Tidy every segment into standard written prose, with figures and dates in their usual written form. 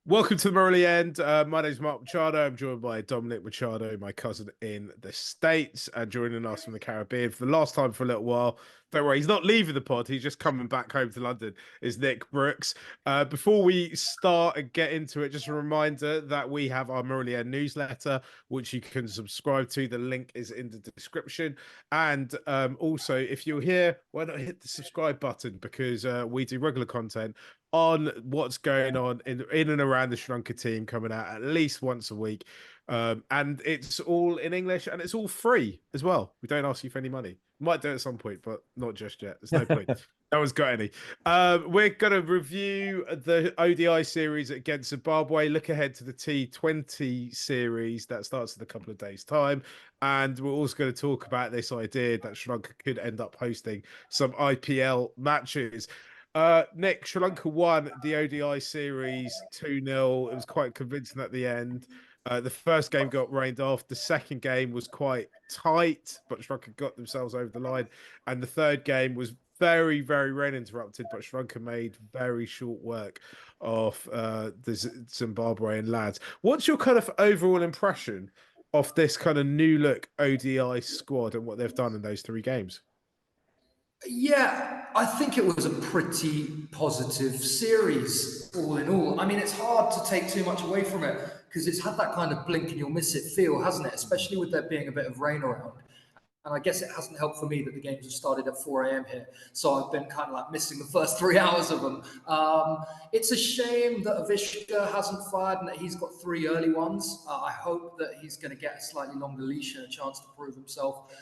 Welcome to the Morley End. My name's Mark Machado. I'm joined by Dominic Machado, my cousin in the States, and joining us from the Caribbean for the last time for a little while. Don't worry, he's not leaving the pod. He's just coming back home to London. Is Nick Brooks. Before we start and get into it, just a reminder that we have our Morley End newsletter, which you can subscribe to. The link is in the description. And also, if you're here, why not hit the subscribe button because we do regular content on what's going on in and around the Sri Lanka team coming out at least once a week. And it's all in English and it's all free as well. We don't ask you for any money. Might do it at some point, but not just yet. There's no point. No one's got any. We're going to review the ODI series against Zimbabwe, look ahead to the T20 series that starts in a couple of days' time. And we're also going to talk about this idea that Sri Lanka could end up hosting some IPL matches. Nick, Sri Lanka won the ODI series 2-0. It was quite convincing at the end. The first game got rained off. The second game was quite tight, but Sri Lanka got themselves over the line. And the third game was very, very rain interrupted, but Sri Lanka made very short work of the Zimbabwean lads. What's your kind of overall impression of this kind of new look ODI squad and what they've done in those three games? Yeah, I think it was a pretty positive series, all in all. I mean, it's hard to take too much away from it because it's had that kind of blink and you'll miss it feel, hasn't it? Especially with there being a bit of rain around. And I guess it hasn't helped for me that the games have started at 4 a.m. here. So I've been kind of like missing the first 3 hours of them. It's a shame that Avishka hasn't fired and that he's got three early ones. I hope that he's going to get a slightly longer leash and a chance to prove himself.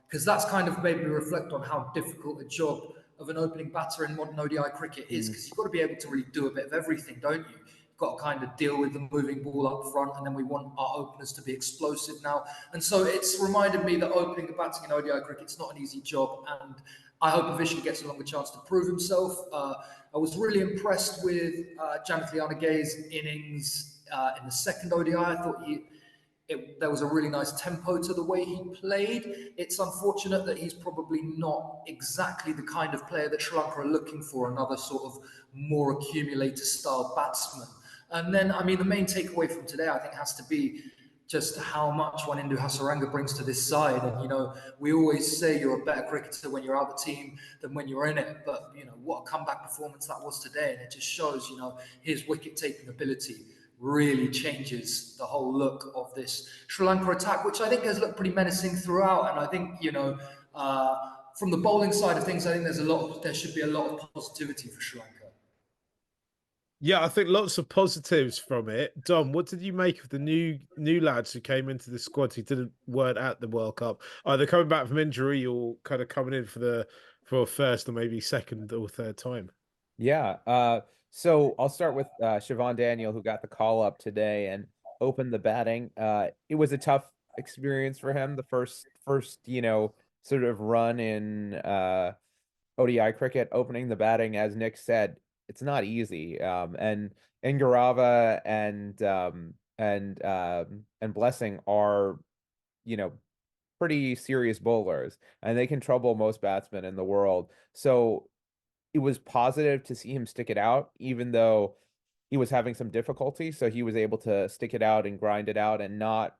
Because that's kind of made me reflect on how difficult a job of an opening batter in modern ODI cricket is, because you've got to be able to really do a bit of everything, don't you? You've got to kind of deal with the moving ball up front, and then we want our openers to be explosive now. And so it's reminded me that opening the batting in ODI cricket is not an easy job, and I hope Avishka gets a longer chance to prove himself. I was really impressed with Janeth Lianagay's innings in the second ODI. I thought there was a really nice tempo to the way he played. It's unfortunate that he's probably not exactly the kind of player that Sri Lanka are looking for, another sort of more accumulator style batsman. And then, I mean, the main takeaway from today, I think, has to be just how much Wanindu Hasaranga brings to this side. And, you know, we always say you're a better cricketer when you're out the team than when you're in it. But, you know, what a comeback performance that was today. And it just shows, you know, his wicket-taking ability really changes the whole look of this Sri Lanka attack, which I think has looked pretty menacing throughout. And I think, you know, from the bowling side of things, I think there should be a lot of positivity for Sri Lanka. Yeah, I think lots of positives from it. Dom, what did you make of the new lads who came into the squad who weren't at the World Cup, either coming back from injury or kind of coming in for a first or maybe second or third time? Yeah. So I'll start with Siobhan Daniel, who got the call up today and opened the batting. It was a tough experience for him. The first, sort of run in ODI cricket, opening the batting, as Nick said, it's not easy. And Ngarava and Blessing are, you know, pretty serious bowlers, and they can trouble most batsmen in the world. So it was positive to see him stick it out, even though he was having some difficulty. So he was able to stick it out and grind it out and not,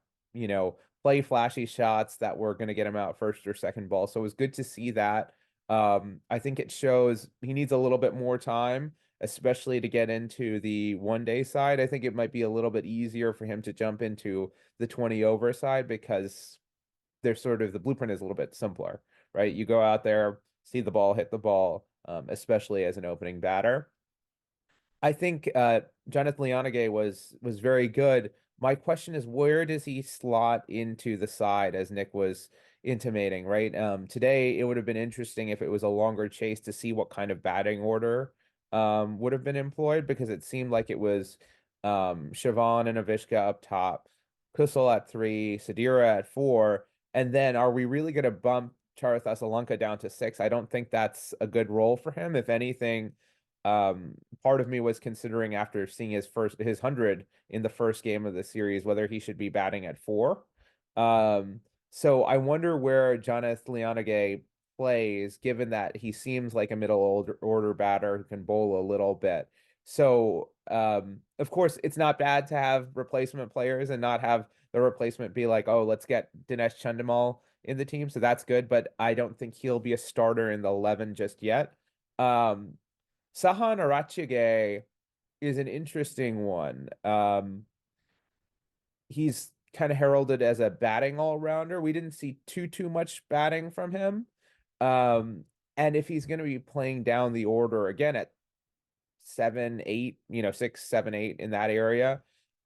play flashy shots that were going to get him out first or second ball. So it was good to see that. I think it shows he needs a little bit more time, especially to get into the 1 day side. I think it might be a little bit easier for him to jump into the 20 over side because the blueprint is a little bit simpler, right? You go out there, see the ball, hit the ball, especially as an opening batter. I think Jonathan Lianagay was very good. My question is, where does he slot into the side, as Nick was intimating, right? Today, it would have been interesting if it was a longer chase to see what kind of batting order would have been employed, because it seemed like it was Siobhan and Avishka up top, Kusal at 3, Sadira at 4, and then are we really going to bump Charith Asalanka down to 6? I don't think that's a good role for him. If anything, part of me was considering, after seeing his 100 in the first game of the series, whether he should be batting at 4. So I wonder where Jonathan Lianagay plays, given that he seems like a middle order batter who can bowl a little bit. So, of course, it's not bad to have replacement players and not have the replacement be like, oh, let's get Dinesh Chandimal in the team. So that's good, but I don't think he'll be a starter in the 11 just yet. Sahan Arachige is an interesting one. He's kind of heralded as a batting all-rounder. We didn't see too much batting from him. And if he's going to be playing down the order again at 7, 8, 6, 7, 8 in that area,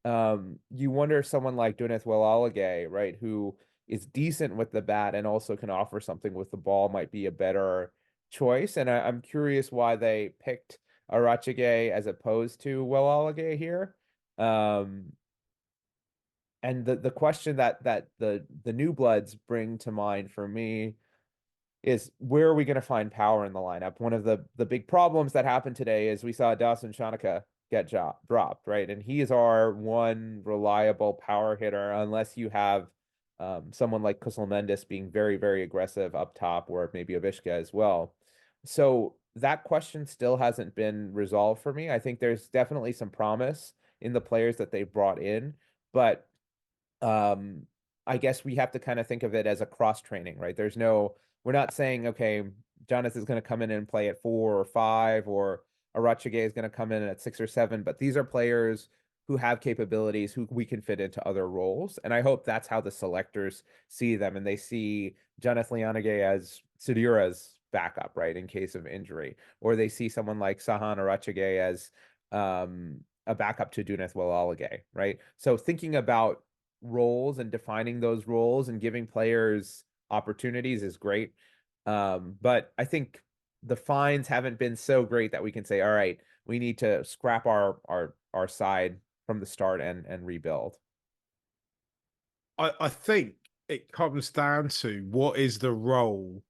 you wonder if someone like Duneth Walalage, right, who is decent with the bat and also can offer something with the ball, might be a better choice. And I'm curious why they picked Arachige as opposed to Walalage here. And the question that the new bloods bring to mind for me is, where are we going to find power in the lineup? One of the big problems that happened today is we saw Dawson Chamika get dropped, right? And he is our one reliable power hitter, unless you have someone like Kusal Mendes being very, very aggressive up top, or maybe Avishka as well. So that question still hasn't been resolved for me. I think there's definitely some promise in the players that they brought in, but I guess we have to kind of think of it as a cross training, right? We're not saying, okay, Jonathan is going to come in and play at 4 or 5, or Arachige is going to come in at 6 or 7, but these are players who have capabilities who we can fit into other roles. And I hope that's how the selectors see them, and they see Jonathan Lianage as Sudhira's backup, right, in case of injury, or they see someone like Sahan Arachige as a backup to Duneth Walalage, right? So thinking about roles and defining those roles and giving players opportunities is great. But I think the fines haven't been so great that we can say, all right, we need to scrap our side from the start and rebuild. I think it comes down to what is the role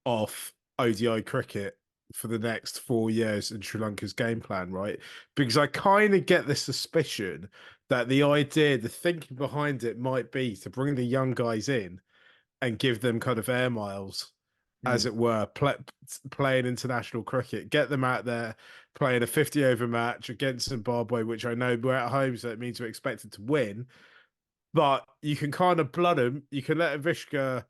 of ODI cricket for the next 4 years in Sri Lanka's game plan, right? Because I kind of get the suspicion that the thinking behind it might be to bring the young guys in and give them kind of air miles, as it were, playing international cricket, get them out there playing a 50-over match against Zimbabwe, which I know we're at home, so it means we're expected to win. But you can kind of blood them. You can let Avishka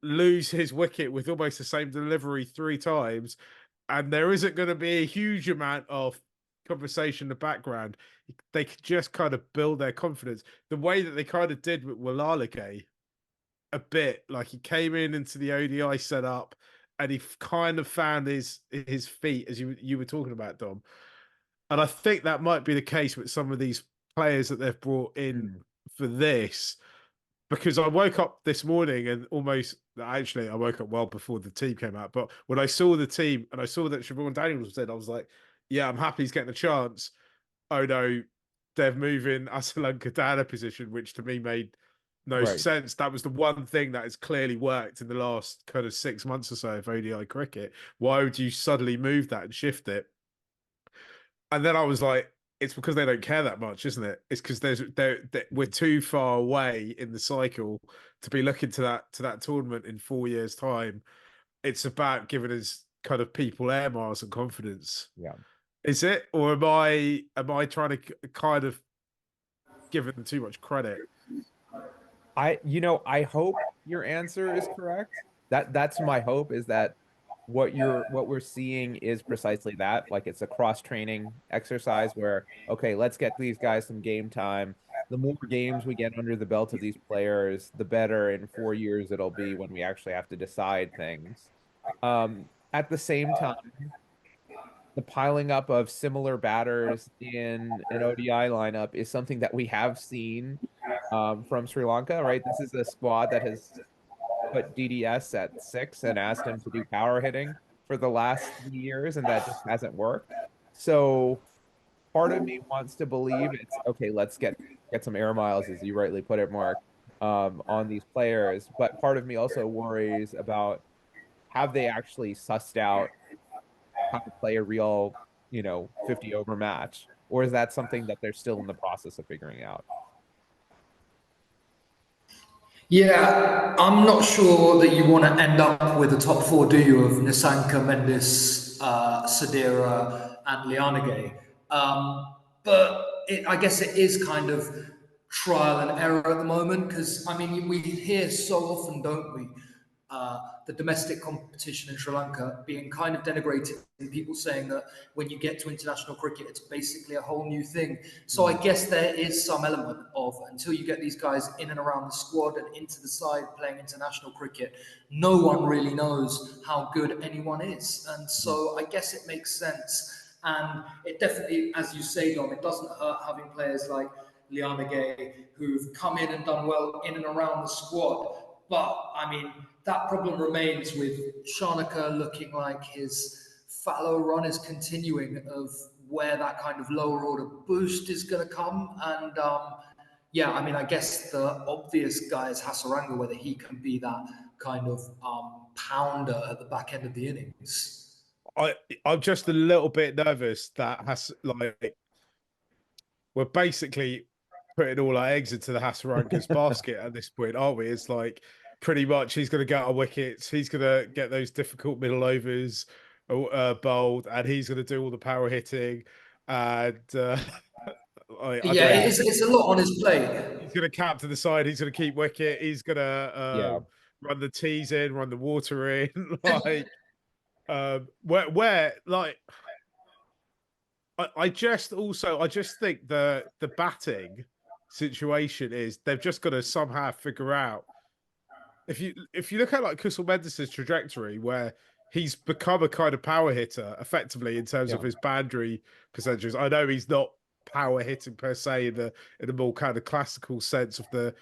lose his wicket with almost the same delivery 3 times, and there isn't going to be a huge amount of conversation in the background. They could just kind of build their confidence the way that they kind of did with Walalage a bit. Like, he came into the ODI setup and he kind of found his feet, as you were talking about, Dom. And I think that might be the case with some of these players that they've brought in for this. Because I woke up this morning and I woke up well before the team came out. But when I saw the team and I saw that Siobhan Daniels was in, I was like, yeah, I'm happy he's getting a chance. Oh no, they're moving Asalanka down a position, which to me made no sense. That was the one thing that has clearly worked in the last kind of 6 months or so of ODI cricket. Why would you suddenly move that and shift it? And then I was like, it's because they don't care that much, isn't it? It's because we're too far away in the cycle to be looking to that tournament in 4 years' time. It's about giving us kind of people air miles and confidence. Yeah. Is it? Or am I trying to kind of give them too much credit? I hope your answer is correct. That's my hope, is that what we're seeing is precisely that. Like, it's a cross-training exercise where, okay, let's get these guys some game time. The more games we get under the belt of these players, the better in 4 years it'll be when we actually have to decide things. At the same time, the piling up of similar batters in an ODI lineup is something that we have seen from Sri Lanka, right? This is a squad that has put DDS at 6 and asked him to do power hitting for the last 3 years, and that just hasn't worked. So part of me wants to believe it's okay, let's get some air miles, as you rightly put it, Mark, on these players. But part of me also worries about, have they actually sussed out how to play a real, 50-over match? Or is that something that they're still in the process of figuring out? Yeah, I'm not sure that you want to end up with a top 4, do you, of Nisanka, Mendes, Sadira, and Lianage. But I guess it is kind of trial and error at the moment because, I mean, we hear so often, don't we, the domestic competition in Sri Lanka being kind of denigrated and people saying that when you get to international cricket, it's basically a whole new thing. So I guess there is some element of until you get these guys in and around the squad and into the side playing international cricket, no one really knows how good anyone is. And so I guess it makes sense. And it definitely, as you say, Dom, it doesn't hurt having players like Liana Gay who've come in and done well in and around the squad. But, I mean, that problem remains with Chamika looking like his fallow run is continuing of where that kind of lower order boost is going to come. And, yeah, I mean, I guess the obvious guy is Hasaranga, whether he can be that kind of pounder at the back end of the innings. I'm just a little bit nervous that we're basically putting all our eggs into the Hasaranka's basket at this point, aren't we? It's like pretty much he's going to get our wickets, he's going to get those difficult middle overs bowled, and he's going to do all the power hitting. And It's a lot on his plate. He's going to cap to the side. He's going to keep wicket. He's going to run the tees in, run the water in, like. Where like I just think the batting situation is they've just got to somehow figure out if you look at like Kusal Mendis' trajectory where he's become a kind of power hitter effectively in terms of his boundary percentages. I know he's not power hitting per se in a more kind of classical sense of the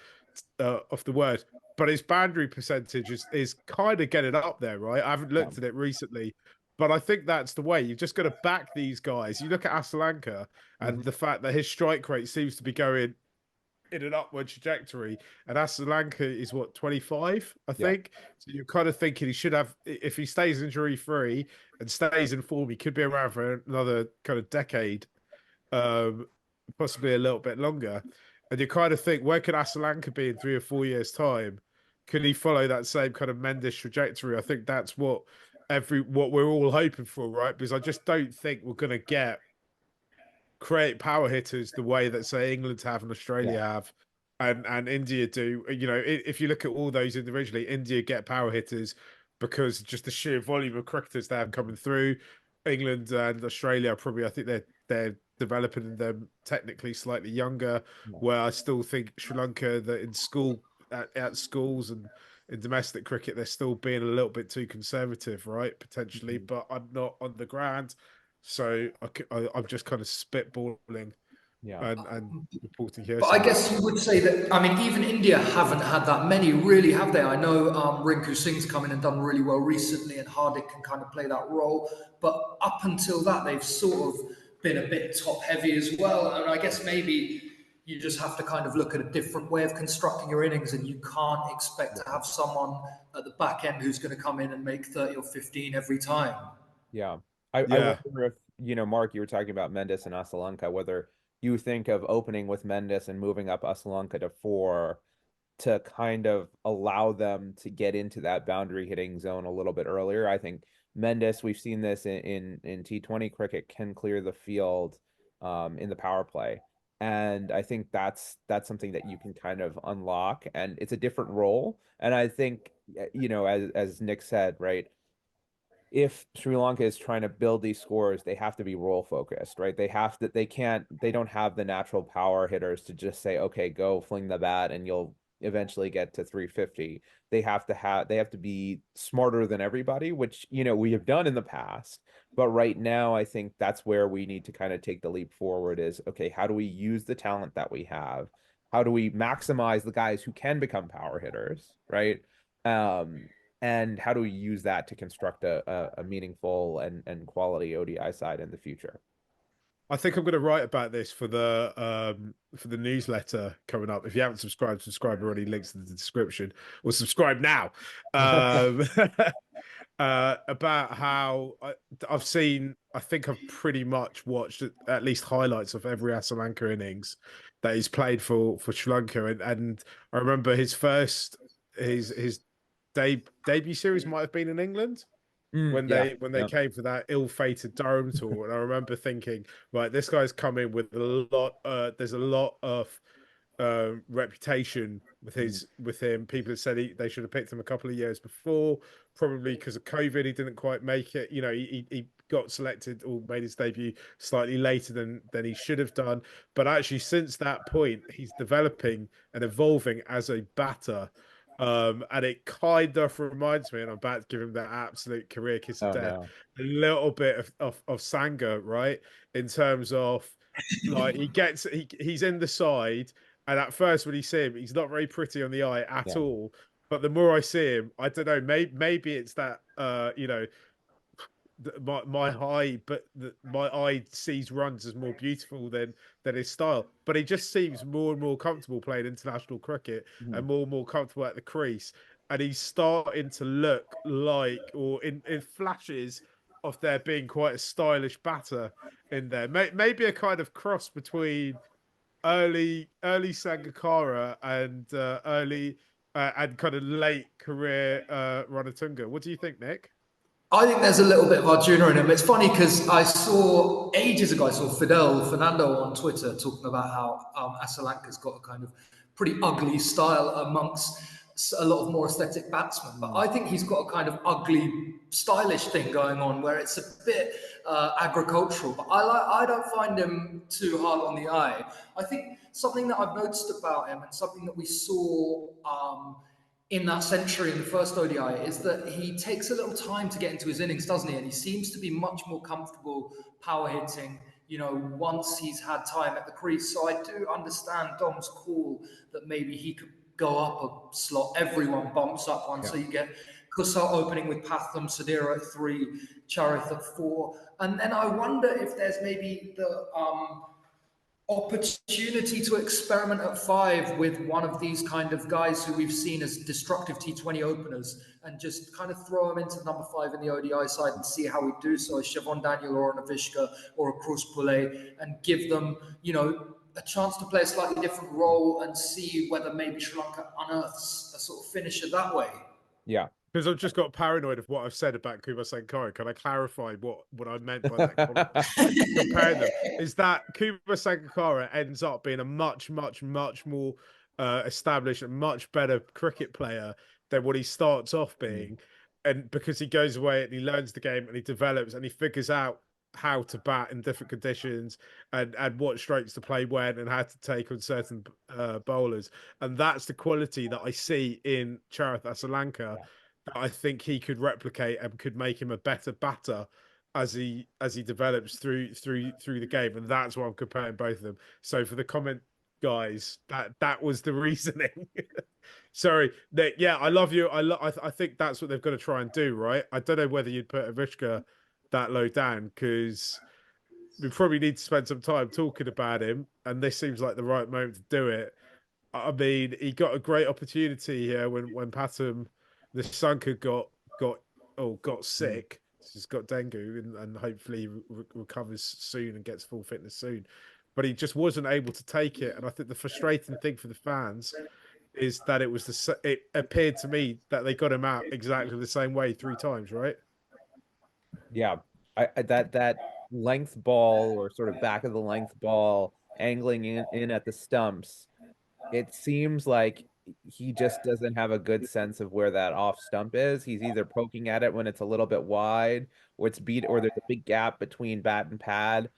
word, but his boundary percentage is kind of getting up there, right? I haven't looked at it recently, but I think that's the way. You've just got to back these guys. You look at Asalanka and the fact that his strike rate seems to be going in an upward trajectory, and Asalanka is what, 25, I think. So you're kind of thinking he should have, if he stays injury free and stays in form, he could be around for another kind of decade, possibly a little bit longer. And you kind of think, where could Asalanka be in 3 or 4 years' time? Could he follow that same kind of Mendes trajectory? I think that's what we're all hoping for, right? Because I just don't think we're going to create power hitters the way that, say, England have and Australia have and India do. You know, if you look at all those individually, India get power hitters because just the sheer volume of cricketers they have coming through. England and Australia probably, I think they're developing them technically slightly younger, where I still think Sri Lanka, that in at schools and in domestic cricket, they're still being a little bit too conservative, right? Potentially, but I'm not on the ground, so I'm just kind of spitballing and reporting here. But I guess you would say that, I mean, even India haven't had that many, really, have they? I know Rinku Singh's come in and done really well recently, and Hardik can kind of play that role. But up until that, they've sort of been a bit top heavy as well. And I guess maybe you just have to kind of look at a different way of constructing your innings, and you can't expect to have someone at the back end who's going to come in and make 30 or 15 every time. Yeah. I wonder if, Mark, you were talking about Mendes and Asalanka, whether you think of opening with Mendes and moving up Asalanka to 4 to kind of allow them to get into that boundary hitting zone a little bit earlier. I think Mendes, we've seen this in T20 cricket, can clear the field in the power play. And I think that's something that you can kind of unlock, and it's a different role. And I think, as Nick said, right, if Sri Lanka is trying to build these scores, they have to be role focused, right? They don't have the natural power hitters to just say, okay, go fling the bat and you'll eventually get to 350. They have to be smarter than everybody, which, we have done in the past. But right now, I think that's where we need to kind of take the leap forward is, okay, how do we use the talent that we have? How do we maximize the guys who can become power hitters, right? And how do we use that to construct a meaningful and quality ODI side in the future? I think I'm going to write about this for the newsletter coming up. If you haven't subscribe already. Links in the description, or subscribe now. About how I think I've pretty much watched at least highlights of every Asalanka innings that he's played for Sri Lanka, and I remember his debut series might have been in England. Yeah. when they came for that ill-fated Durham tour, and I remember thinking, right, this guy's coming with a lot. There's a lot of reputation with him. People have said they should have picked him a couple of years before, probably because of COVID. He didn't quite make it. You know, he got selected or made his debut slightly later than he should have done. But actually, since that point, he's developing and evolving as a batter. And it kind of reminds me, and I'm about to give him that absolute career kiss of Oh death, no. a little bit of Sanga, right? In terms of like he's in the side, and at first when you see him, he's not very pretty on the eye at Yeah. all. But the more I see him, I don't know, maybe it's that you know, my eye, but my eye sees runs as more beautiful than his style. But he just seems more and more comfortable playing international cricket and more comfortable at the crease. And he's starting to look like, or in flashes of there being quite a stylish batter in there. Maybe a kind of cross between early Sangakkara and early and kind of late career Ranatunga. What do you think, Nick? I think there's a little bit of Arjuna in him. It's funny because I saw ages ago, I saw Fernando on Twitter talking about how Asalanka's got a kind of pretty ugly style amongst a lot of more aesthetic batsmen. But I think he's got a kind of ugly, stylish thing going on where it's a bit agricultural. But I don't find him too hard on the eye. I think something that I've noticed about him and something that we saw in that century in the first ODI is that he takes a little time to get into his innings, doesn't he? And he seems to be much more comfortable power hitting, you know, once he's had time at the crease. So I do understand Dom's call that maybe he could go up a slot. Everyone bumps up one. Yeah. So you get Kusal opening with Patham, Sadira at 3, Charith at 4. And then I wonder if there's maybe the opportunity to experiment at 5 with one of these kind of guys who we've seen as destructive T20 openers and just kind of throw him into number 5 in the ODI side and see how we do. So a Siobhan Daniel or an Avishka or a Cruz Poulet, and give them, you know, a chance to play a slightly different role and see whether maybe Sri Lanka unearths a sort of finisher that way. Yeah. Because I've just got paranoid of what I've said about Kumar Sangakkara. Can I clarify what I meant by that comment? Comparing them is that Kumar Sangakkara ends up being a much more established and much better cricket player than what he starts off being, and because he goes away and he learns the game and he develops and he figures out how to bat in different conditions and what strokes to play when and how to take on certain bowlers, and that's the quality that I see in Charith Asalanka. That I think he could replicate and could make him a better batter as he develops through the game, and that's why I'm comparing both of them. So for the comment, guys, that was the reasoning. Sorry, Nick. Yeah, I love you. I think that's what they've got to try and do, right? I don't know whether you'd put Avishka that low down because we probably need to spend some time talking about him, and this seems like the right moment to do it. I mean, he got a great opportunity here when Patham, the Sanka got sick. He's got dengue, and hopefully recovers soon and gets full fitness soon. But he just wasn't able to take it, and I think the frustrating thing for the fans is that it appeared to me that they got him out exactly the same way 3 times, right? Yeah. That length ball, or sort of back of the length ball, angling in at the stumps, it seems like he just doesn't have a good sense of where that off stump is. He's either poking at it when it's a little bit wide, or or there's a big gap between bat and pad.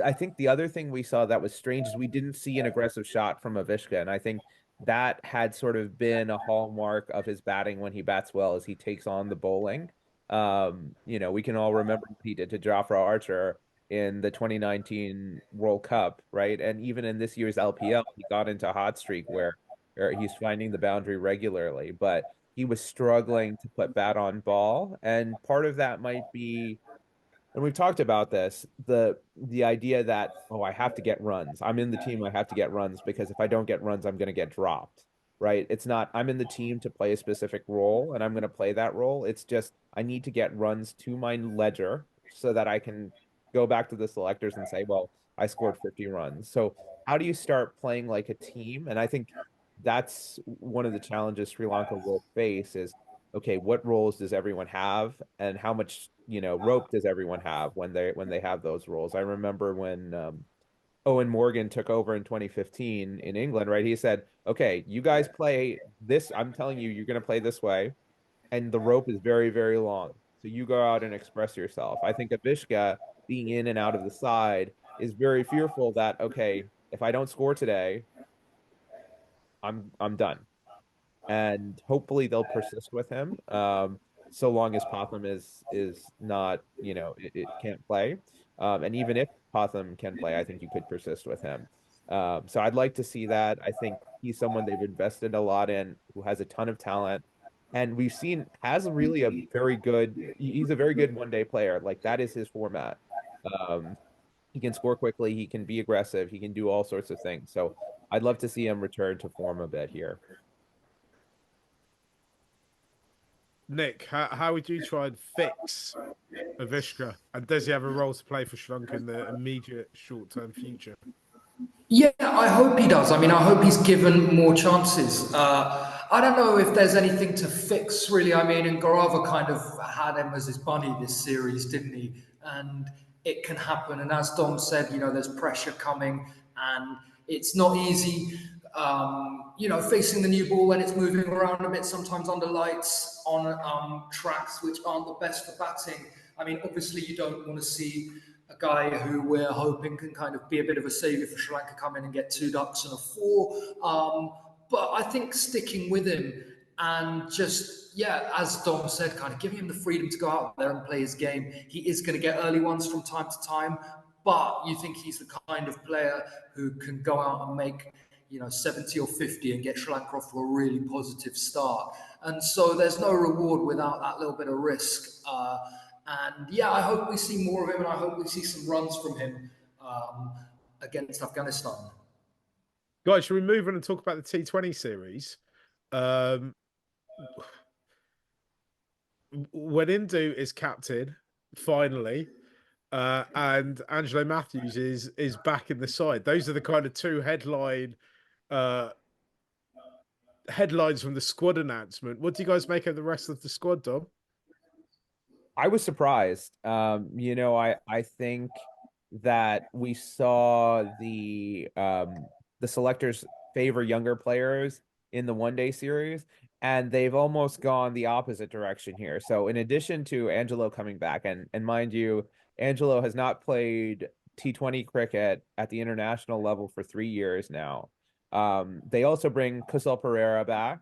I think the other thing we saw that was strange is we didn't see an aggressive shot from Avishka, and I think that had sort of been a hallmark of his batting when he bats well, as he takes on the bowling. You know, we can all remember what he did to Jofra Archer in the 2019 World Cup, right? And even in this year's LPL, he got into a hot streak where he's finding the boundary regularly, but he was struggling to put bat on ball. And part of that might be, and we've talked about this, the idea that, oh, I have to get runs. I'm in the team, I have to get runs, because if I don't get runs, I'm going to get dropped, right? It's not I'm in the team to play a specific role and I'm going to play that role. It's just I need to get runs to my ledger so that I can go back to the selectors and say, well, I scored 50 runs. So how do you start playing like a team? And I think that's one of the challenges Sri Lanka will face is okay, what roles does everyone have, and how much, rope does everyone have when they have those roles? I remember when Owen Morgan took over in 2015 in England, right? He said, okay, you guys play this. I'm telling you, you're going to play this way. And the rope is very, very long. So you go out and express yourself. I think Avishka being in and out of the side is very fearful that, okay, if I don't score today, I'm done. And hopefully they'll persist with him. So long as Potham is not, it can't play. And even if Potham can play, I think you could persist with him. So I'd like to see that. I think he's someone they've invested a lot in, who has a ton of talent, and we've seen has really a very good. He's a very good one-day player. Like that is his format. Um, he can score quickly. He can be aggressive. He can do all sorts of things. So I'd love to see him return to form a bit here. Nick, how would you try and fix Avishka? And does he have a role to play for Sri Lanka in the immediate short-term future? Yeah, I hope he does. I mean, I hope he's given more chances. I don't know if there's anything to fix, really. I mean, and Gaurav kind of had him as his bunny this series, didn't he? And it can happen. And as Dom said, there's pressure coming, and it's not easy. Facing the new ball when it's moving around a bit, sometimes under lights on tracks which aren't the best for batting. I mean, obviously, you don't want to see a guy who we're hoping can kind of be a bit of a saviour for Sri Lanka come in and get 2 ducks and a 4. But I think sticking with him and just, as Dom said, kind of giving him the freedom to go out there and play his game. He is going to get early ones from time to time, but you think he's the kind of player who can go out and make 70 or 50 and get Sri Lanka off to a really positive start. And so there's no reward without that little bit of risk. I hope we see more of him, and I hope we see some runs from him against Afghanistan. Guys, should we move on and talk about the T20 series? Wanindu is captain, finally. And Angelo Mathews is back in the side. Those are the kind of two headlines from the squad announcement. What do you guys make of the rest of the squad, Dom? I was surprised. I think that we saw the selectors favor younger players in the one-day series, and they've almost gone the opposite direction here. So in addition to Angelo coming back, and mind you, Angelo has not played T20 cricket at the international level for 3 years now. They also bring Kusal Pereira back.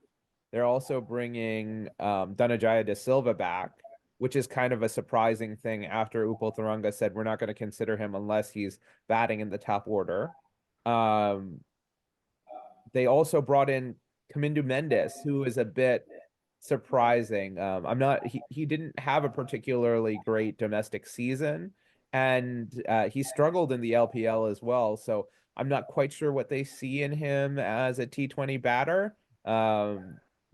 They're also bringing Dhananjaya De Silva back, which is kind of a surprising thing after Upal Tharanga said we're not going to consider him unless he's batting in the top order. They also brought in Kamindu Mendes, who is a bit surprising. He didn't have a particularly great domestic season, and he struggled in the LPL as well. So I'm not quite sure what they see in him as a T20 batter.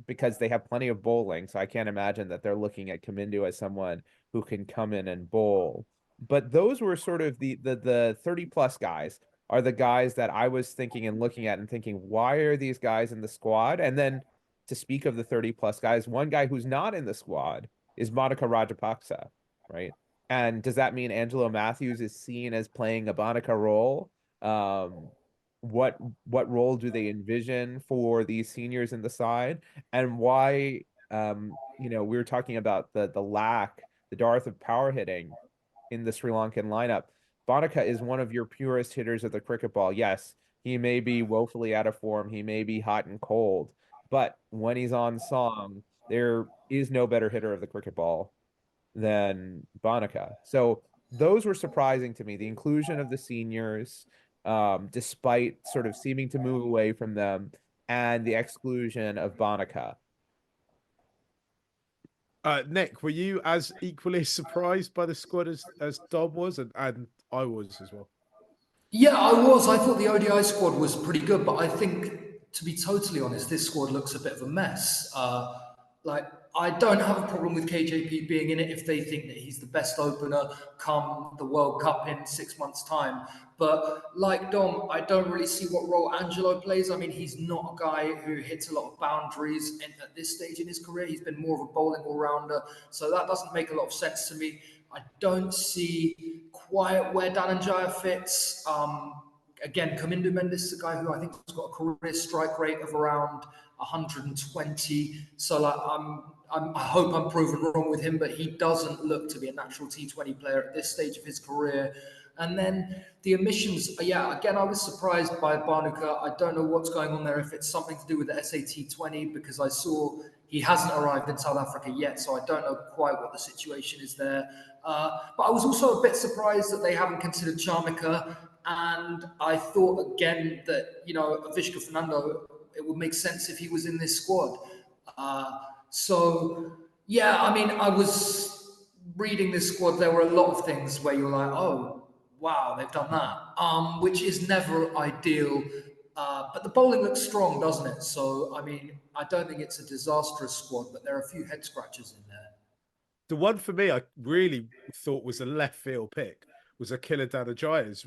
Because they have plenty of bowling. So I can't imagine that they're looking at Kamindu as someone who can come in and bowl. But those were sort of the 30 plus guys are the guys that I was thinking and looking at and thinking, why are these guys in the squad? And then to speak of the 30 plus guys, one guy who's not in the squad is Monica Rajapaksa, right? And does that mean Angelo Mathews is seen as playing a Monica role? What role do they envision for these seniors in the side, and why we were talking about the dearth of power hitting in the Sri Lankan lineup. Bonica is one of your purest hitters of the cricket ball. Yes, he may be woefully out of form, he may be hot and cold, but when he's on song, there is no better hitter of the cricket ball than Bonica. So those were surprising to me, the inclusion of the seniors, despite sort of seeming to move away from them, and the exclusion of Bonica. Nick, were you as equally surprised by the squad as Dom was, and I was as well? Yeah, I was. I thought the ODI squad was pretty good, but I think, to be totally honest, this squad looks a bit of a mess. Like, I don't have a problem with KJP being in it if they think that he's the best opener come the World Cup in 6 months' time. But like Dom, I don't really see what role Angelo plays. I mean, he's not a guy who hits a lot of boundaries at this stage in his career. He's been more of a bowling all-rounder. So that doesn't make a lot of sense to me. I don't see quite where Dhananjaya fits. Again, Kamindu Mendes is a guy who I think has got a career strike rate of around 120. So like, I hope I'm proven wrong with him, but he doesn't look to be a natural T20 player at this stage of his career. And then the omissions, yeah, again, I was surprised by Barnuka. I don't know what's going on there, if it's something to do with the SAT20, because I saw he hasn't arrived in South Africa yet, so I don't know quite what the situation is there. But I was also a bit surprised that they haven't considered Chamika. And I thought again that, Avishka Fernando, it would make sense if he was in this squad. So, yeah, I mean, I was reading this squad. There were a lot of things where you're like, oh, wow, they've done that, which is never ideal. But the bowling looks strong, doesn't it? So, I mean, I don't think it's a disastrous squad, but there are a few head scratchers in there. The one for me I really thought was a left field pick was Akila Danajaya's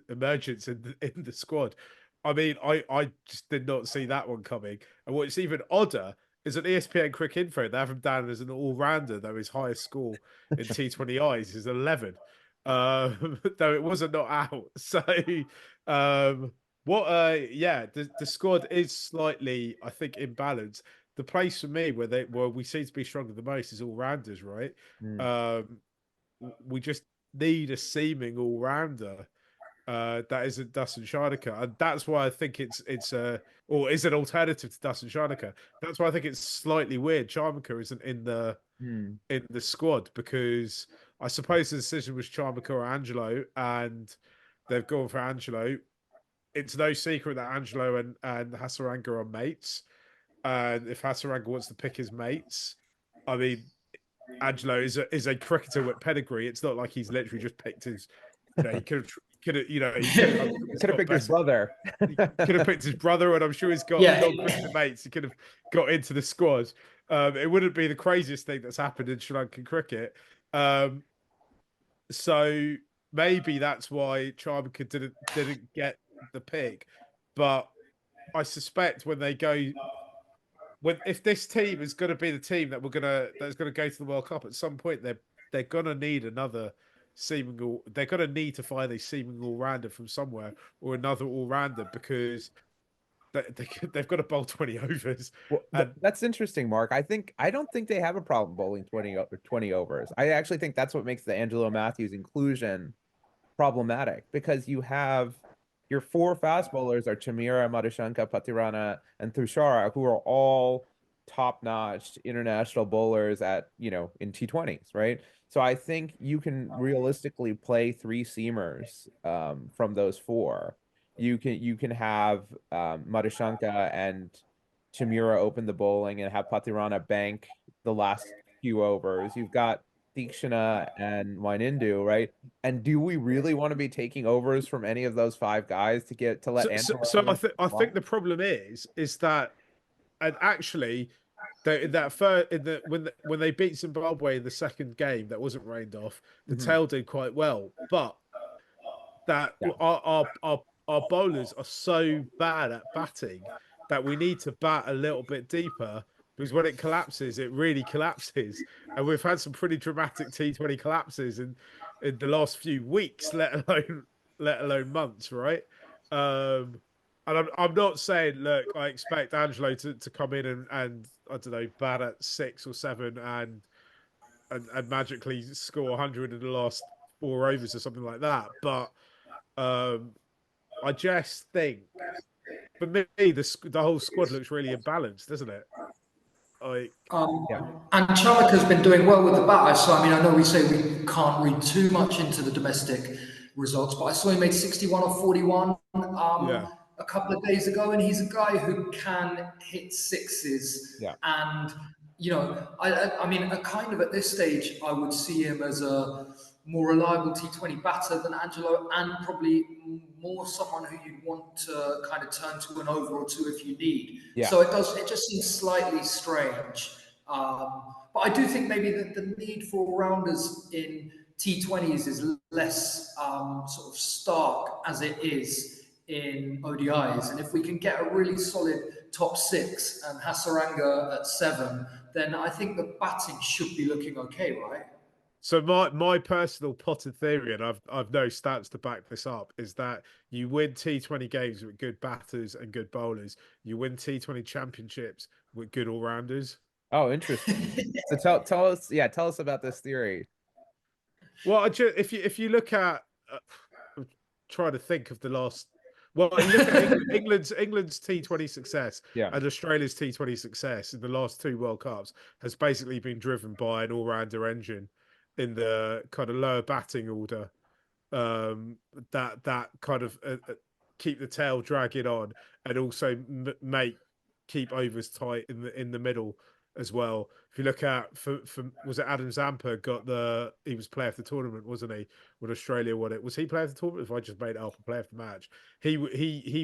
emergence in the squad. I mean, I just did not see that one coming. And what's even odder is an ESPN Quick Info, they have him down as an all-rounder, though his highest score in T20Is is 11. Though it wasn't not out. So the squad is slightly, I think, imbalanced. The place for me where we seem to be stronger the most is all-rounders, right? We just need a seeming all-rounder that isn't Dustin Sharnaker, and that's why I think it's or is an alternative to Dustin Sharnaker. That's why I think it's slightly weird Chamika isn't in the squad, because I suppose the decision was Chamika or Angelo, and they've gone for Angelo. It's no secret that Angelo and Hasaranga are mates. And if Hasaranga wants to pick his mates, I mean, Angelo is a cricketer with pedigree. It's not like he's literally just picked his. He could have picked his brother. He could have picked his brother, and I'm sure he's got non-cricketer mates. He could have got into the squad. It wouldn't be the craziest thing that's happened in Sri Lankan cricket. So maybe that's why Chamika didn't get the pick, but I suspect if this team is going to be the team that's going to go to the World Cup at some point, they're going to need another seeming. They're going to need to find a seeming all-rounder from somewhere, or another all-rounder, because they've got to bowl 20 overs. Well, that's interesting, Mark. I don't think they have a problem bowling 20 overs. I actually think that's what makes the Angelo Mathews inclusion problematic, because you have your four fast bowlers are Chamika, Madhushanka, Patirana, and Thushara, who are all top-notch international bowlers in T20s, right? So I think you can realistically play three seamers from those four. You can have Madhushanka and Chamika open the bowling and have Patirana bank the last few overs. You've got Deekshana and Wainindu, right? And do we really want to be taking overs from any of those five guys to let Angelo? So I think the problem is that, and actually, when they beat Zimbabwe in the second game that wasn't rained off, the tail did quite well, but that our bowlers are so bad at batting that we need to bat a little bit deeper, because when it collapses, it really collapses. And we've had some pretty dramatic T20 collapses in the last few weeks, let alone months, right? And I'm not saying, look, I expect Angelo to come in and I don't know, bat at 6 or 7 and magically score 100 in the last 4 overs or something like that. But I just think, for me, the whole squad looks really imbalanced, doesn't it? And Chamika's been doing well with the bat. So I mean, I know we say we can't read too much into the domestic results, but I saw he made 61 or 41 a couple of days ago, and he's a guy who can hit sixes. Yeah. And I mean, kind of at this stage, I would see him as more reliable T20 batter than Angelo, and probably more someone who you'd want to kind of turn to an over or two if you need. Yeah. So it just seems slightly strange. But I do think maybe that the need for all-rounders in T20s is less sort of stark as it is in ODIs. And if we can get a really solid top 6 and Hasaranga at 7, then I think the batting should be looking okay, right? So my personal potted theory, and I've no stats to back this up, is that you win T20 games with good batters and good bowlers. You win T20 championships with good all rounders. Oh, interesting. So tell us about this theory. Well, if you look at, I'm trying to think of the last. Well, you look at England's T20 success and Australia's T20 success in the last 2 World Cups has basically been driven by an all-rounder engine in the kind of lower batting order, that kind of keep the tail dragging on, and also keep overs tight in the middle as well. If you look at for was it Adam Zampa he was player of the tournament, wasn't he, when Australia won it? Was he player of the tournament? If I just made it up, a player of the match. He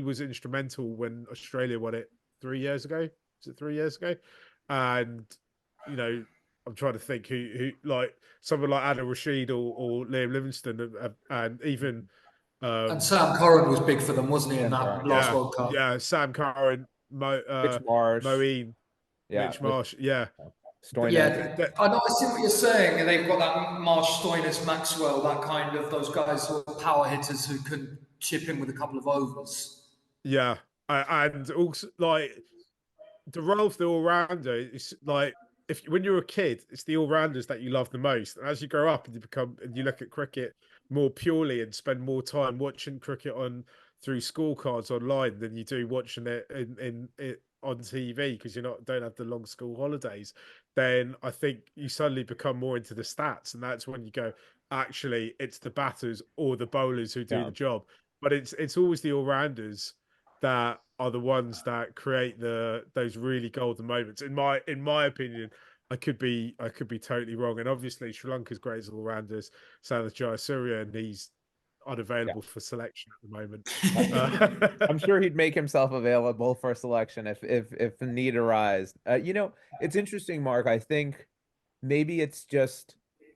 was instrumental when Australia won it 3 years ago. Was it 3 years ago? And you know, I'm trying to think who like someone like Adil Rashid or Liam Livingstone and even and Sam Curran was big for them, wasn't he, in that last World Cup? Yeah, Sam Curran, Mitch Marsh, Moeen, Mitch Marsh, Yeah, I know. I see what you're saying. And they've got that Marsh, Stoinis, Maxwell, that kind of those guys who are power hitters who can chip in with a couple of overs. Yeah, and also like the role of the all-rounder is like, when you're a kid, it's the all-rounders that you love the most. And as you grow up and you look at cricket more purely and spend more time watching cricket through scorecards online than you do watching it in on TV, because you don't have the long school holidays, then I think you suddenly become more into the stats, and that's when you go, actually, it's the batters or the bowlers who do the job. But it's always the all-rounders that are the ones that create those really golden moments. In my opinion, I could be totally wrong. And obviously, Sri Lanka's greatest all-rounders, Sanath Jayasuriya, and he's unavailable for selection at the moment. I'm sure he'd make himself available for selection if the need arise. It's interesting, Mark. I think maybe it's just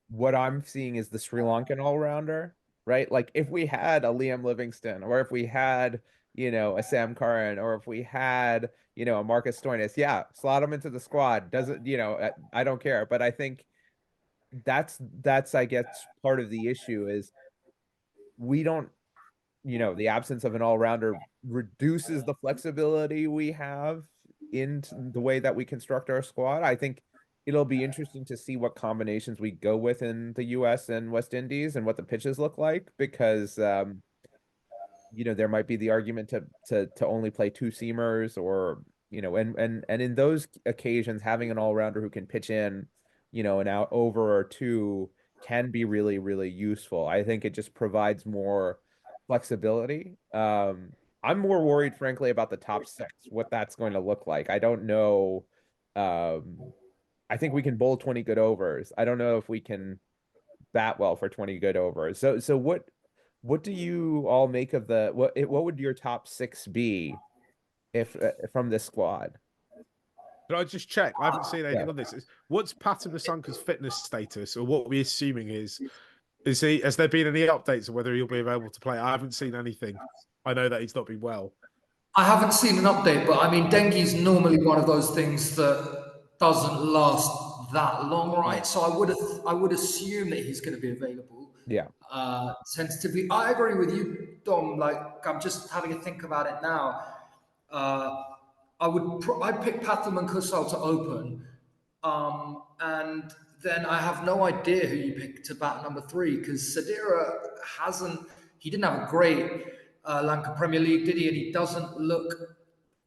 what I'm seeing is the Sri Lankan all-rounder, right? Like if we had a Liam Livingstone, or if we had, a Sam Curran, or if we had, a Marcus Stoinis, slot him into the squad. Doesn't, I don't care. But I think that's I guess part of the issue is we don't, the absence of an all-rounder reduces the flexibility we have in the way that we construct our squad. I think it'll be interesting to see what combinations we go with in the US and West Indies and what the pitches look like, because there might be the argument to only play 2-seamers, or and in those occasions having an all-rounder who can pitch in an out over or 2 can be really, really useful. I think it just provides more flexibility. I'm more worried, frankly, about the top 6, what that's going to look like. I don't know. I think we can bowl 20 good overs. I don't know if we can bat well for 20 good overs. So what do you all make of what would your top 6 be if from this squad? But I just check. I haven't seen anything on this. What's Patton Masanka's fitness status, or what we're assuming is he? Has there been any updates on whether he'll be able to play? I haven't seen anything. I know that he's not been well. I haven't seen an update, but I mean, dengue's normally one of those things that doesn't last that long, right? So I would assume that he's going to be available. Yeah. Sensitively, I agree with you, Dom. Like, I'm just having a think about it now. I'd pick Pathum and Kusal to open, and then I have no idea who you pick to bat number 3, because Sadira he didn't have a great Lanka Premier League, did he? And he doesn't look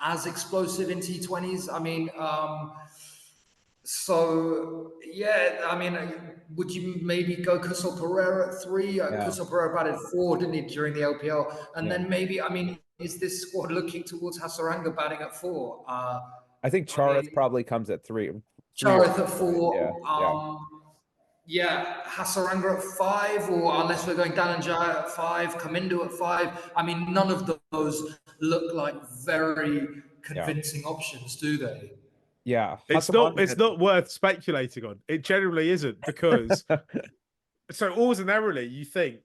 as explosive in T20s. I mean, so yeah, I mean, would you maybe go Kusal Pereira at 3? Kusal Pereira batted 4, didn't he, during the LPL? And then maybe, I mean, is this squad looking towards Hasaranga batting at 4? I think Charith probably comes at 3. Charith at 4. Yeah, Hasaranga at 5, or unless we're going Dananjaya at 5, Kamindo at 5. I mean, none of those look like very Yeah. convincing options, do they? Yeah. It's not worth speculating on. It generally isn't, because so ordinarily you think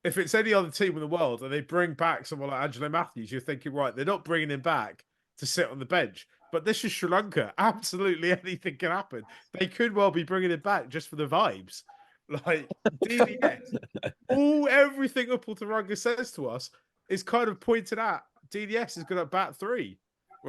if it's any other team in the world and they bring back someone like Angelo Mathews, you're thinking, right, they're not bringing him back to sit on the bench. But this is Sri Lanka. Absolutely anything can happen. They could well be bringing him back just for the vibes. Like DDS, everything Upaltaranga says to us is kind of pointed at DDS is going to bat 3,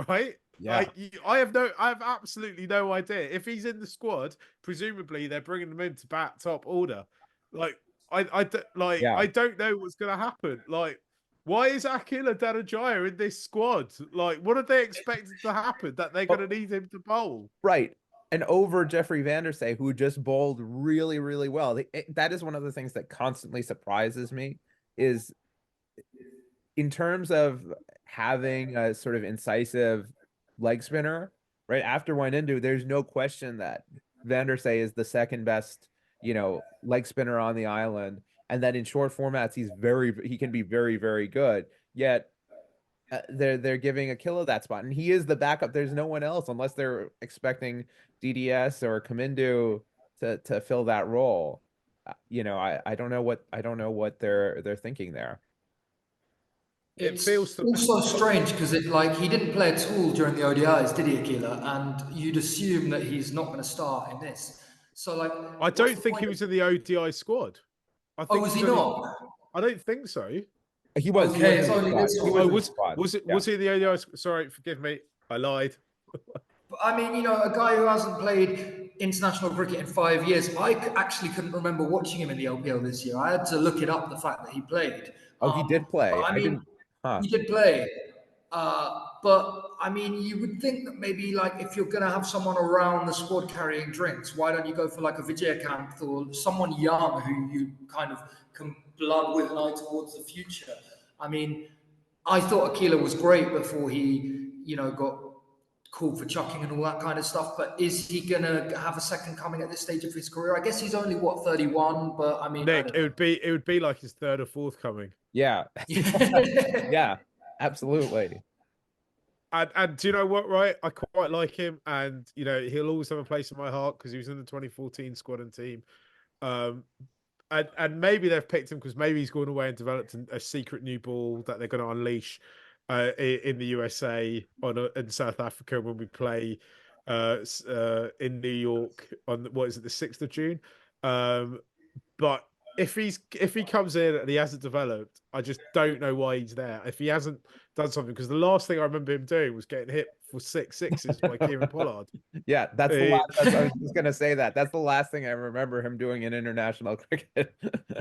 right? Yeah. I have absolutely no idea if he's in the squad. Presumably, they're bringing him in to bat top order. Like Yeah. I don't know what's going to happen. Like, why is Akila Danajaya in this squad? Like, what are they expecting to happen that they're going to need him to bowl? Right. And over Jeffrey Vandersay, who just bowled really, really well. That is one of the things that constantly surprises me, is in terms of having a sort of incisive leg spinner, right? After Wainendu, there's no question that Vandersay is the second best, leg spinner on the island. And that in short formats, he can be very, very good. Yet they're giving Akila that spot, and he is the backup. There's no one else unless they're expecting DDS or Kamindu to fill that role. I don't know what they're thinking there. It It's feels also strange because he didn't play at all during the ODIs, did he, Akila? And you'd assume that he's not going to start in this. So, I what's don't the think point he was in the ODI squad. I think was he's he only, not? I don't think so. He was. Okay, He was it's in the only squad. this He one. was Oh, in the squad. was he in the ODI? Sorry, forgive me. I lied. But I mean, a guy who hasn't played international cricket in 5 years, I actually couldn't remember watching him in the LPL this year. I had to look it up, the fact that he played. Oh, he did But play. I I mean, didn't. Huh. he did play. But I mean, you would think that maybe if you're going to have someone around the squad carrying drinks, why don't you go for a Vijayakanth or someone young who you kind of can blood with an eye towards the future? I mean, I thought Akila was great before he, got called for chucking and all that kind of stuff. But is he going to have a second coming at this stage of his career? I guess he's only 31, but I mean, I Nick, don't know. it would be like his third or fourth coming. Yeah. Yeah. Absolutely. And do you know what, right? I quite like him, and he'll always have a place in my heart because he was in the 2014 squad and team. And maybe they've picked him because maybe he's gone away and developed a secret new ball that they're going to unleash in the USA in South Africa when we play in New York on what is it, the 6th of June. But if he comes in and he hasn't developed, I just don't know why he's there. If he hasn't done something, because the last thing I remember him doing was getting hit for 6 sixes by Kieran Pollard. Yeah, that's the last. I was just gonna say that. That's the last thing I remember him doing in international cricket.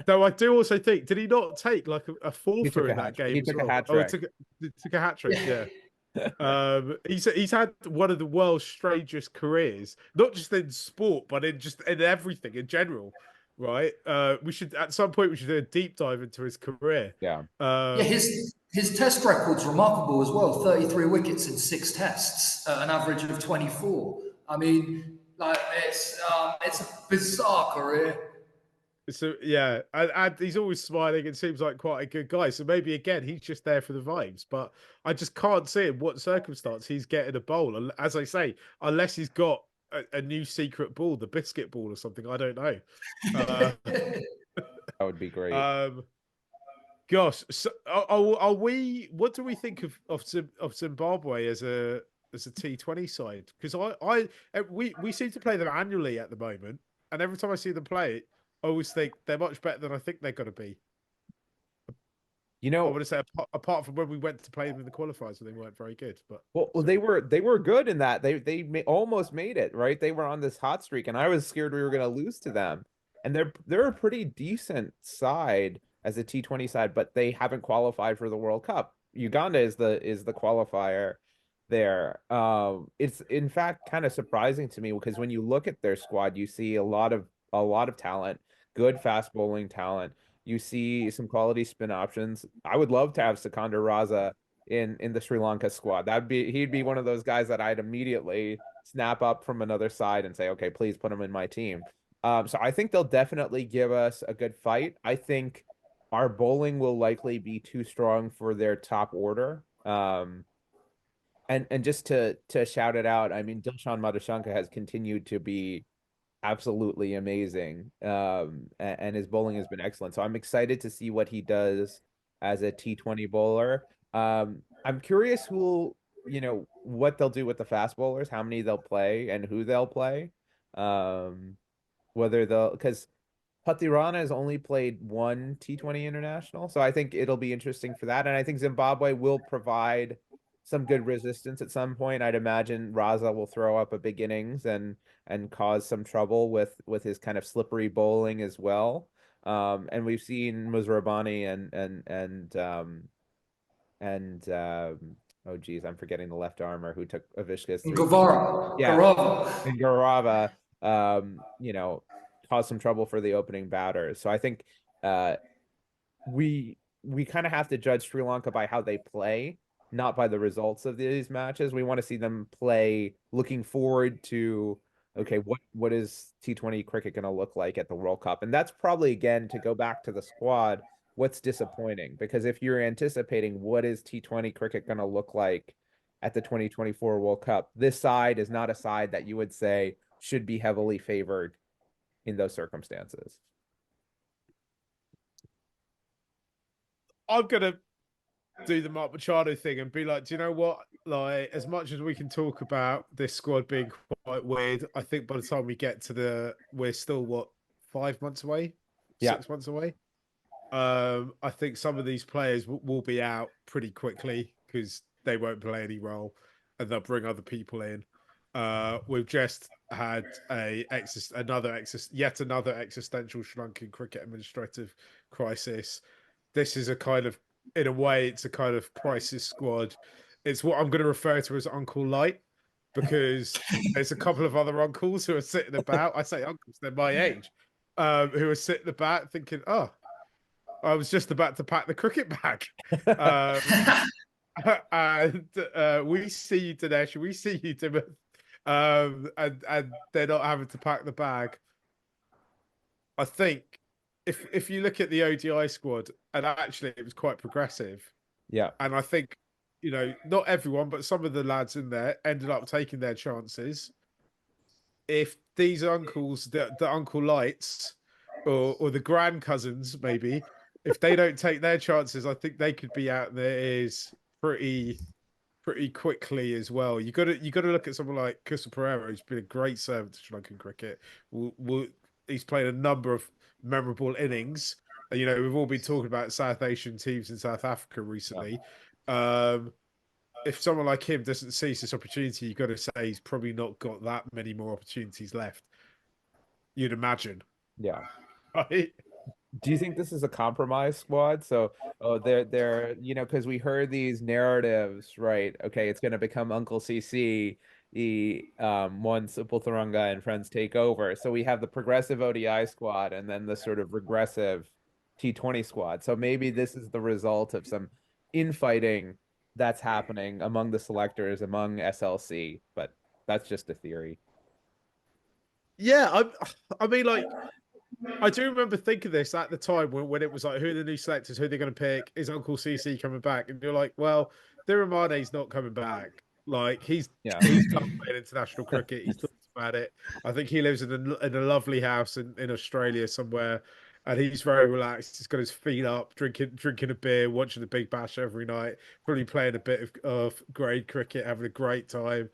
Though I do also think, did he not take like a fourfer in that game? He took a hat Oh, trick. took a hat trick. Yeah. He's had one of the world's strangest careers, not just in sport, but in everything in general. Right? We should at some point do a deep dive into his career. Yeah. His test record's remarkable as well. 33 wickets in 6 tests at an average of 24. I mean, it's a bizarre career. So yeah, and he's always smiling and seems like quite a good guy. So maybe again he's just there for the vibes. But I just can't see in what circumstance he's getting a bowl. As I say, unless he's got a new secret ball, the biscuit ball or something. I don't know. That would be great. Gosh, so are we? What do we think of Zimbabwe as a T20 side? Because we seem to play them annually at the moment, and every time I see them play, I always think they're much better than I think they're going to be. I want to say apart from when we went to play them in the qualifiers, and they weren't very good. But they were good in that they almost made it, right. They were on this hot streak, and I was scared we were going to lose to them. And they're a pretty decent side as a T20 side, but they haven't qualified for the World Cup. Uganda is the qualifier there. It's in fact kind of surprising to me because when you look at their squad, you see a lot of talent, good fast bowling talent. You see some quality spin options. I would love to have Sikandar Raza in the Sri Lanka squad. He'd be one of those guys that I'd immediately snap up from another side and say, okay, please put him in my team. So I think they'll definitely give us a good fight. I think our bowling will likely be too strong for their top order. And just to shout it out, I mean, Dilshan Madushanka has continued to be absolutely amazing. And his bowling has been excellent. So I'm excited to see what he does as a T20 bowler. I'm curious what they'll do with the fast bowlers, how many they'll play and who they'll play. Um, Whether they'll, because Patirana has only played one T20 international, so I think it'll be interesting for that. And I think Zimbabwe will provide some good resistance at some point. I'd imagine Raza will throw up a big innings and cause some trouble with his kind of slippery bowling as well. And we've seen Muzrabani and oh geez, I'm forgetting the left armer who took Avishka's three. Guevara, Yeah, Garava. and Garava, you know, caused some trouble for the opening batters. So I think uh we kind of have to judge Sri Lanka by how they play, not by the results of these matches. We want to see them play looking forward to, okay, what is T20 cricket going to look like at the World Cup? And that's probably, again, to go back to the squad, what's disappointing, because if you're anticipating what is T20 cricket going to look like at the 2024 World Cup, this side is not a side that you would say should be heavily favored in those circumstances. I'm gonna do the Mark Machado thing and be like, do you know what? Like, as much as we can talk about this squad being quite weird, I think by the time we get to we're still what, 5 months away, Yeah. 6 months away. I think some of these players will be out pretty quickly because they won't play any role, and they'll bring other people in. We've just had yet another existential Sri Lankan cricket administrative crisis. This is a kind of, in a way, it's a kind of crisis squad. It's what I'm going to refer to as Uncle Light, because there's a couple of other uncles who are sitting about. I say uncles, they're my age, who are sitting about thinking, oh, I was just about to pack the cricket bag. And we see you, Dinesh. We see you, Timothy. And they're not having to pack the bag. I think if you look at the ODI squad, and actually it was quite progressive. Yeah. And I think, not everyone, but some of the lads in there ended up taking their chances. If these uncles, the Uncle Lights, or the grand cousins, maybe, if they don't take their chances, I think they could be out there is pretty quickly as well. You got to look at someone like Kusa Pereira, who's been a great servant to Sri Lankan cricket. He's played a number of memorable innings. We've all been talking about South Asian teams in South Africa recently. Yeah. If someone like him doesn't seize this opportunity, you've got to say he's probably not got that many more opportunities left. You'd imagine. Yeah. Right? Do you think this is a compromise squad? So, they're because we heard these narratives, right? Okay, it's going to become Uncle CC once Upultharanga and friends take over. So we have the progressive ODI squad and then the sort of regressive T20 squad. So maybe this is the result of some infighting that's happening among the selectors, among SLC, but that's just a theory. Yeah, I mean, like, I do remember thinking this at the time when it was like, who are the new selectors? Who are they going to pick? Is Uncle CC coming back? And you're like, well, Diramane's not coming back. Like, he's done playing international cricket. He's talked about it. I think he lives in a lovely house in Australia somewhere, and he's very relaxed. He's got his feet up, drinking a beer, watching the Big Bash every night, probably playing a bit of grade cricket, having a great time.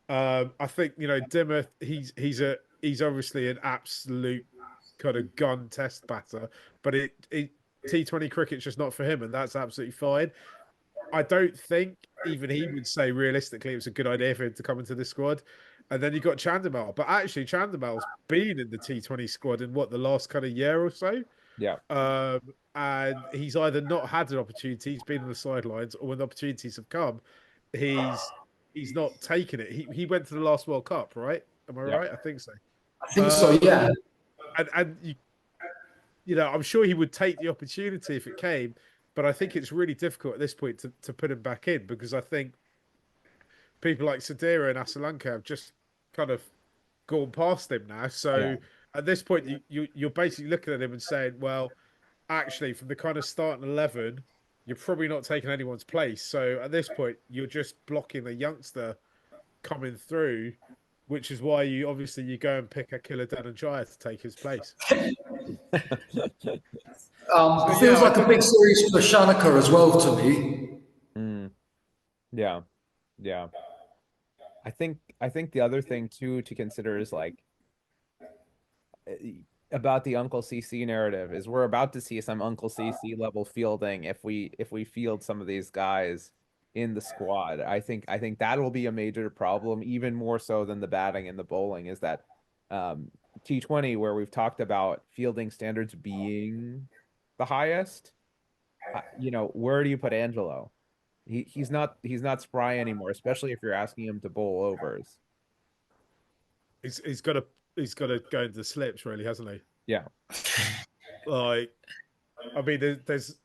I think Dimmoth, he's obviously an absolute kind of gun test batter, but T20 cricket's just not for him, and that's absolutely fine. I don't think even he would say realistically it was a good idea for him to come into the squad. And then you got Chandimal, but actually Chandimal's been in the T20 squad in the last kind of year or so. Yeah. And he's either not had an opportunity, he's been on the sidelines, or when the opportunities have come, he's not taken it. He went to the last World Cup, right? Am I right? I think so. I think so, yeah. And I'm sure he would take the opportunity if it came, but I think it's really difficult at this point to put him back in, because I think people like Sadira and Asalanka have just kind of gone past him now. So at this point, you're basically looking at him and saying, well, actually, from the kind of starting 11, you're probably not taking anyone's place. So at this point, you're just blocking a youngster coming through, which is why you go and pick Akila Danajaya to take his place. Feels like a big series for Chamika as well to me. Yeah. I think the other thing too to consider is like about the Uncle CC narrative is we're about to see some Uncle CC level fielding if we field some of these guys in the squad. I think that will be a major problem, even more so than the batting and the bowling, is that T20, where we've talked about fielding standards being the highest, where do you put Angelo? He's not spry anymore, especially if you're asking him to bowl overs. He's got to go into the slips, really, hasn't he? Yeah. Like, I mean, there's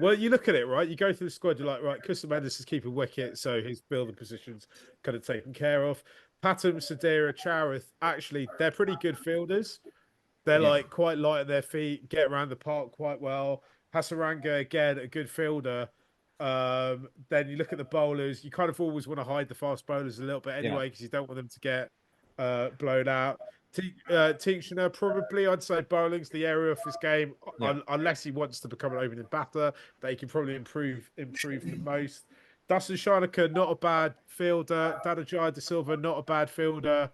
well, you look at it, right? You go through the squad, you're like, right, Crystal Mendes is keeping wicket, so his building position's kind of taken care of. Patham, Sadira, Charith, actually, they're pretty good fielders. They're like quite light on their feet, get around the park quite well. Hasaranga, again, a good fielder. Then you look at the bowlers, you kind of always want to hide the fast bowlers a little bit anyway, because you don't want them to get blown out. Tinctioner, probably, I'd say bowling's the area of his game, unless he wants to become an opening batter, that he can probably improve the most. Dustin Sharnaker, not a bad fielder. Danajaya De Silva, not a bad fielder.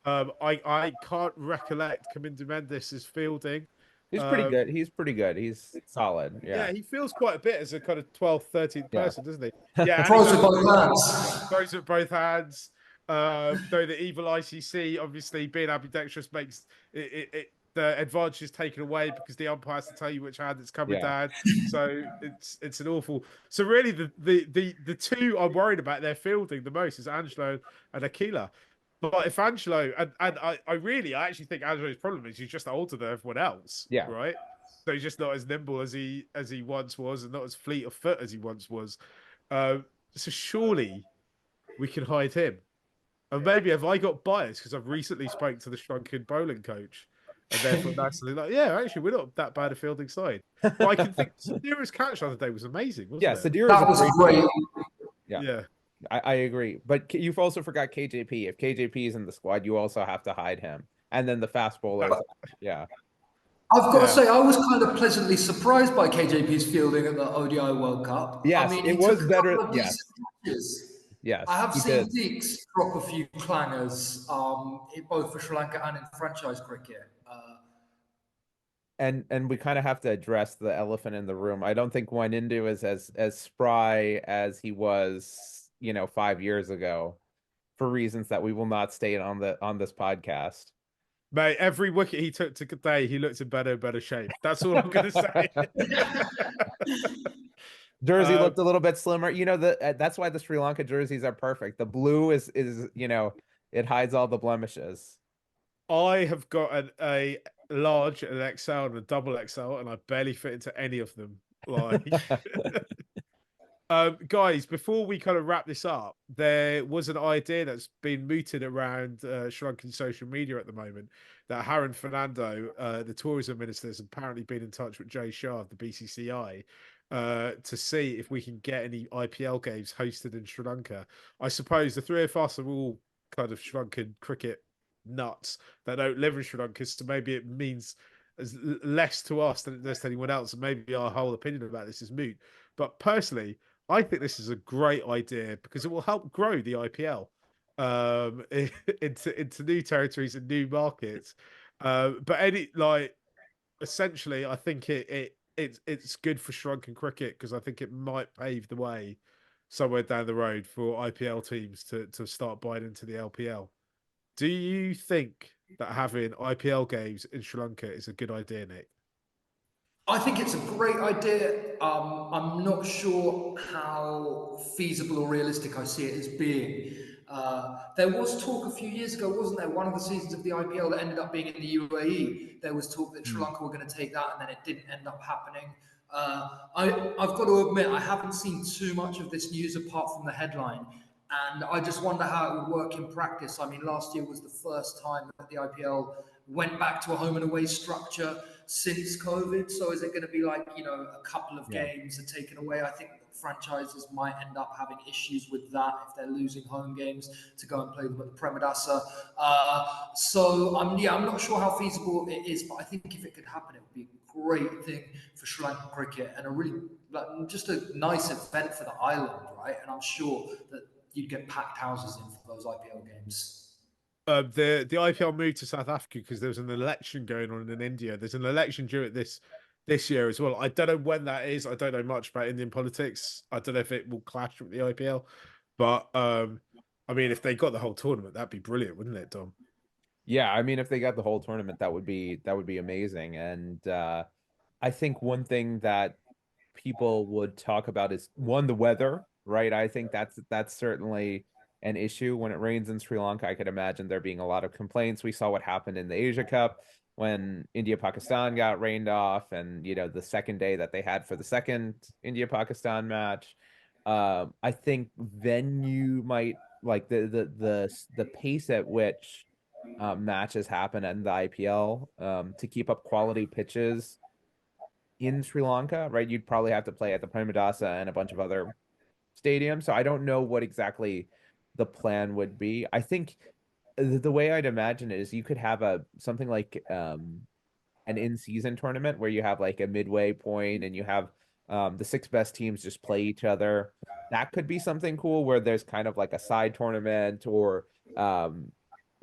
I can't recollect Kamindu Mendes' fielding. He's pretty good. He's solid. Yeah, he feels quite a bit as a kind of 12th, 13th person, doesn't he? Yeah, throws with both hands. Throws with both hands. Though the evil ICC, obviously being ambidextrous, makes it the advantage is taken away because the umpire has to tell you which hand it's coming down. So it's an awful. So really, the two I'm worried about their fielding the most is Angelo and Akila. But if Angelo and I actually think Angelo's problem is he's just older than everyone else. Yeah. Right. So he's just not as nimble as he once was, and not as fleet of foot as he once was. So surely we can hide him. And maybe have I got biased because I've recently spoke to the shrunken bowling coach, and therefore naturally like, yeah, actually we're not that bad a fielding side. But I can think Sadira's catch the other day was amazing, wasn't it? Sadira was great. Yeah. I agree. But you've also forgot KJP. If KJP is in the squad, you also have to hide him. And then the fast bowlers. I've got to say, I was kind of pleasantly surprised by KJP's fielding at the ODI World Cup. Yes, I mean, it was better. Yes, I have seen Deeks drop a few clangers, both for Sri Lanka and in franchise cricket. And we kind of have to address the elephant in the room. I don't think Wanindu is as spry as he was, 5 years ago, for reasons that we will not state on this podcast. Mate, every wicket he took today, he looked in better shape. That's all I'm going to say. Jersey looked a little bit slimmer. That's why the Sri Lanka jerseys are perfect. The blue is it hides all the blemishes. I have got a large, an XL, and a double XL, and I barely fit into any of them. Like, guys, before we kind of wrap this up, there was an idea that's been mooted around Sri Lankan social media at the moment that Haran Fernando, the tourism minister, has apparently been in touch with Jay Shah of the BCCI to see if we can get any IPL games hosted in Sri Lanka. I suppose the three of us are all kind of Sri Lankan cricket nuts that don't live in Sri Lanka, so maybe it means less to us than it does to anyone else, and maybe our whole opinion about this is moot. But personally, I think this is a great idea because it will help grow the IPL into new territories and new markets. But essentially, I think it's good for Sri Lankan cricket because I think it might pave the way somewhere down the road for IPL teams to start buying into the LPL. Do you think that having IPL games in Sri Lanka is a good idea, Nick? I think it's a great idea. I'm not sure how feasible or realistic I see it as being. There was talk a few years ago, wasn't there? One of the seasons of the IPL that ended up being in the UAE. There was talk that Sri Lanka were going to take that, and then it didn't end up happening. I've got to admit, I haven't seen too much of this news apart from the headline. And I just wonder how it would work in practice. I mean, last year was the first time that the IPL went back to a home and away structure since COVID. So is it going to be like, a couple of games are taken away? I think franchises might end up having issues with that if they're losing home games to go and play them at the Premadasa. So I'm not sure how feasible it is, but I think if it could happen, it would be a great thing for Sri Lankan cricket and a really just a nice event for the island, right? And I'm sure that you'd get packed houses in for those IPL games. The IPL moved to South Africa because there was an election going on in India. There's an election due at this year as well. I don't know when that is. I don't know much about Indian politics. I don't know if it will clash with the IPL, but I mean, if they got the whole tournament, that'd be brilliant, wouldn't it, Dom? Yeah, I mean, if they got the whole tournament, that would be amazing. And I think one thing that people would talk about is the weather, right? I think that's certainly an issue when it rains in Sri Lanka. I could imagine there being a lot of complaints. We saw what happened in the Asia Cup when India-Pakistan got rained off, and the second day that they had for the second India-Pakistan match. I think venue might like the pace at which matches happen in the IPL to keep up quality pitches in Sri Lanka, right? You'd probably have to play at the Premadasa and a bunch of other stadiums. So I don't know what exactly the plan would be. I think the way I'd imagine it is you could have something like an in-season tournament where you have like a midway point and you have the 6 best teams just play each other. That could be something cool where there's kind of like a side tournament or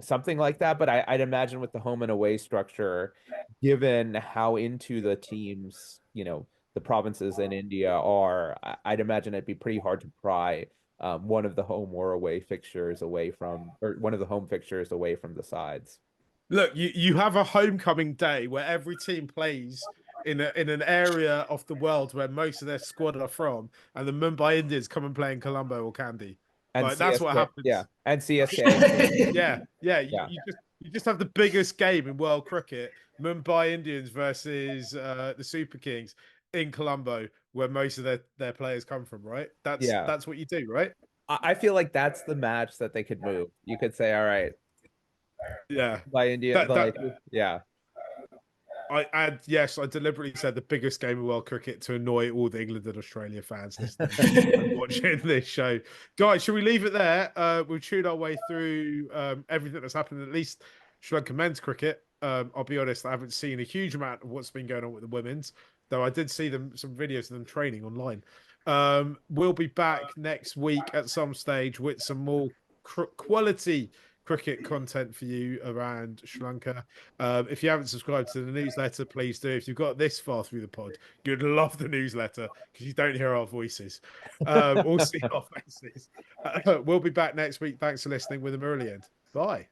something like that. But I'd imagine with the home and away structure, given how into the teams, the provinces in India are, I'd imagine it'd be pretty hard to pry one of the home or away fixtures away from, or one of the home fixtures away from the sides. Look, you have a homecoming day where every team plays in an area of the world where most of their squad are from, and the Mumbai Indians come and play in Colombo or Kandy. And Like, that's what happens. Yeah, and CSK. Yeah. You just have the biggest game in world cricket: Mumbai Indians versus the Super Kings in Colombo, where most of their players come from. Right? That's what you do, right? I feel like that's the match that they could move. You could say, all right, yeah, by India, yeah. I deliberately said the biggest game of world cricket to annoy all the England and Australia fans listening and watching this show. Guys, should we leave it there? We've chewed our way through everything that's happened, at least Sri Lanka men's cricket. I'll be honest, I haven't seen a huge amount of what's been going on with the women's, though I did see some videos of them training online. We'll be back next week at some stage with some more quality cricket content for you around Sri Lanka. If you haven't subscribed to the newsletter, please do. If you've got this far through the pod, you'd love the newsletter because you don't hear our voices or see our faces. We'll be back next week. Thanks for listening with a Marillion. Bye.